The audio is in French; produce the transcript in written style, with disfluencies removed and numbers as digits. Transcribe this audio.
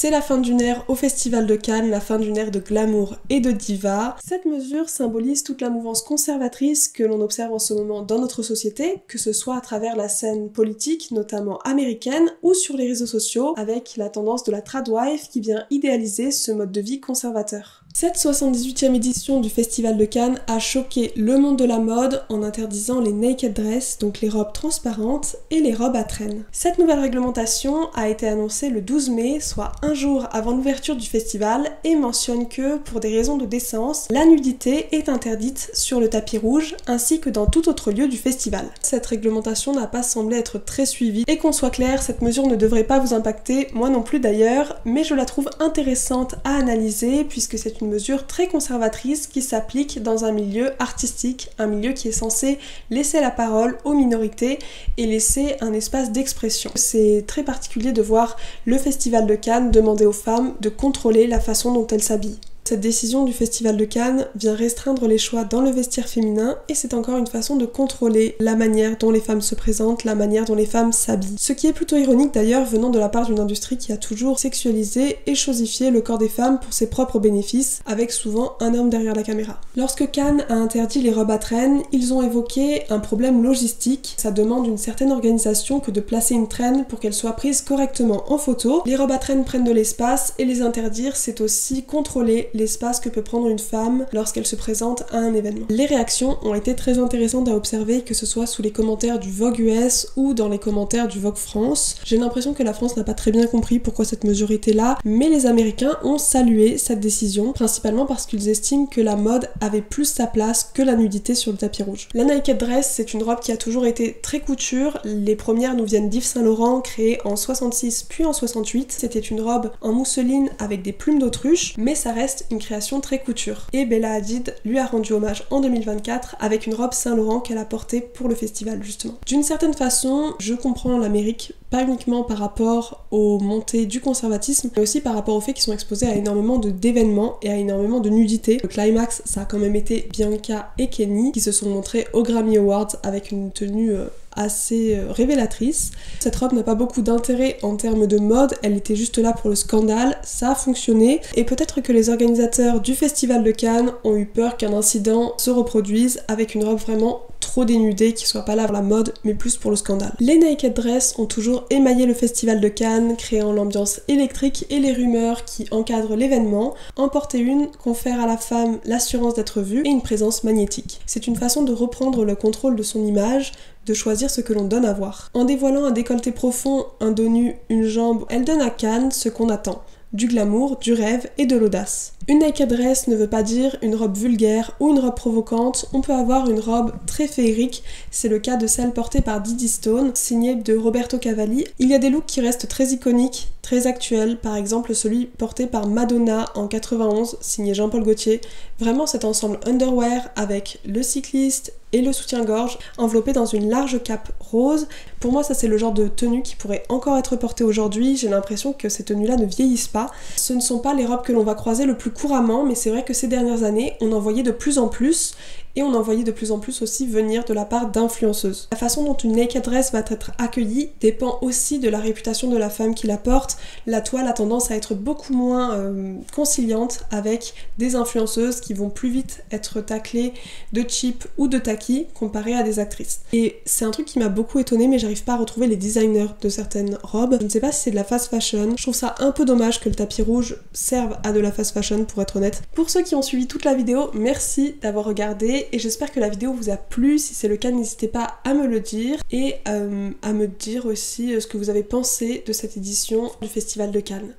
C'est la fin d'une ère au Festival de Cannes, la fin d'une ère de glamour et de diva. Cette mesure symbolise toute la mouvance conservatrice que l'on observe en ce moment dans notre société, que ce soit à travers la scène politique, notamment américaine, ou sur les réseaux sociaux, avec la tendance de la tradwife qui vient idéaliser ce mode de vie conservateur. Cette 78e édition du Festival de Cannes a choqué le monde de la mode en interdisant les naked dress, donc les robes transparentes, et les robes à traîne. Cette nouvelle réglementation a été annoncée le 12 mai, soit un jour avant l'ouverture du festival, et mentionne que, pour des raisons de décence, la nudité est interdite sur le tapis rouge, ainsi que dans tout autre lieu du festival. Cette réglementation n'a pas semblé être très suivie, et qu'on soit clair, cette mesure ne devrait pas vous impacter, moi non plus d'ailleurs, mais je la trouve intéressante à analyser, puisque c'est une mesure très conservatrice qui s'applique dans un milieu artistique, un milieu qui est censé laisser la parole aux minorités et laisser un espace d'expression. C'est très particulier de voir le Festival de Cannes demander aux femmes de contrôler la façon dont elles s'habillent. Cette décision du Festival de Cannes vient restreindre les choix dans le vestiaire féminin et c'est encore une façon de contrôler la manière dont les femmes se présentent, la manière dont les femmes s'habillent. Ce qui est plutôt ironique d'ailleurs venant de la part d'une industrie qui a toujours sexualisé et chosifié le corps des femmes pour ses propres bénéfices, avec souvent un homme derrière la caméra. Lorsque Cannes a interdit les robes à traîne, ils ont évoqué un problème logistique. Ça demande une certaine organisation que de placer une traîne pour qu'elle soit prise correctement en photo. Les robes à traîne prennent de l'espace et les interdire, c'est aussi contrôler l'espace que peut prendre une femme lorsqu'elle se présente à un événement. Les réactions ont été très intéressantes à observer, que ce soit sous les commentaires du Vogue US ou dans les commentaires du Vogue France. J'ai l'impression que la France n'a pas très bien compris pourquoi cette mesure était là, mais les Américains ont salué cette décision, principalement parce qu'ils estiment que la mode avait plus sa place que la nudité sur le tapis rouge. La naked dress, c'est une robe qui a toujours été très couture. Les premières nous viennent d'Yves Saint Laurent, créée en 66 puis en 68. C'était une robe en mousseline avec des plumes d'autruche, mais ça reste une création très couture. Et Bella Hadid lui a rendu hommage en 2024 avec une robe Saint Laurent qu'elle a portée pour le festival justement. D'une certaine façon, je comprends l'Amérique, pas uniquement par rapport aux montées du conservatisme, mais aussi par rapport au fait qu'ils sont exposés à énormément d'événements et à énormément de nudité. Le climax, ça a quand même été Bianca et Kenny qui se sont montrés aux Grammy Awards avec une tenue assez révélatrice. Cette robe n'a pas beaucoup d'intérêt en termes de mode, elle était juste là pour le scandale, ça a fonctionné, et peut-être que les organisateurs du Festival de Cannes ont eu peur qu'un incident se reproduise avec une robe vraiment trop dénudée, qui soit pas là pour la mode, mais plus pour le scandale. Les naked dress ont toujours émaillé le Festival de Cannes, créant l'ambiance électrique et les rumeurs qui encadrent l'événement. En porter une confère à la femme l'assurance d'être vue et une présence magnétique. C'est une façon de reprendre le contrôle de son image, de choisir ce que l'on donne à voir. En dévoilant un décolleté profond, un dos nu, une jambe, elle donne à Cannes ce qu'on attend. Du glamour, du rêve et de l'audace. Une naked dress ne veut pas dire une robe vulgaire ou une robe provocante, on peut avoir une robe très féerique, c'est le cas de celle portée par Didi Stone, signée de Roberto Cavalli. Il y a des looks qui restent très iconiques, très actuels, par exemple celui porté par Madonna en 91, signé Jean-Paul Gaultier. Vraiment cet ensemble underwear avec le cycliste et le soutien-gorge, enveloppé dans une large cape rose. Pour moi, ça c'est le genre de tenue qui pourrait encore être portée aujourd'hui. J'ai l'impression que ces tenues-là ne vieillissent pas. Ce ne sont pas les robes que l'on va croiser le plus couramment, mais c'est vrai que ces dernières années, on en voyait de plus en plus, et on en voyait de plus en plus aussi venir de la part d'influenceuses. La façon dont une naked dress va être accueillie dépend aussi de la réputation de la femme qui la porte. La toile a tendance à être beaucoup moins conciliante avec des influenceuses qui vont plus vite être taclées de cheap ou de tacky comparé à des actrices. Et c'est un truc qui m'a beaucoup étonnée, mais j'arrive pas à retrouver les designers de certaines robes. Je ne sais pas si c'est de la fast fashion. Je trouve ça un peu dommage que le tapis rouge serve à de la fast fashion, pour être honnête. Pour ceux qui ont suivi toute la vidéo, merci d'avoir regardé et j'espère que la vidéo vous a plu. Si c'est le cas, n'hésitez pas à me le dire et à me dire aussi ce que vous avez pensé de cette édition du Festival de Cannes.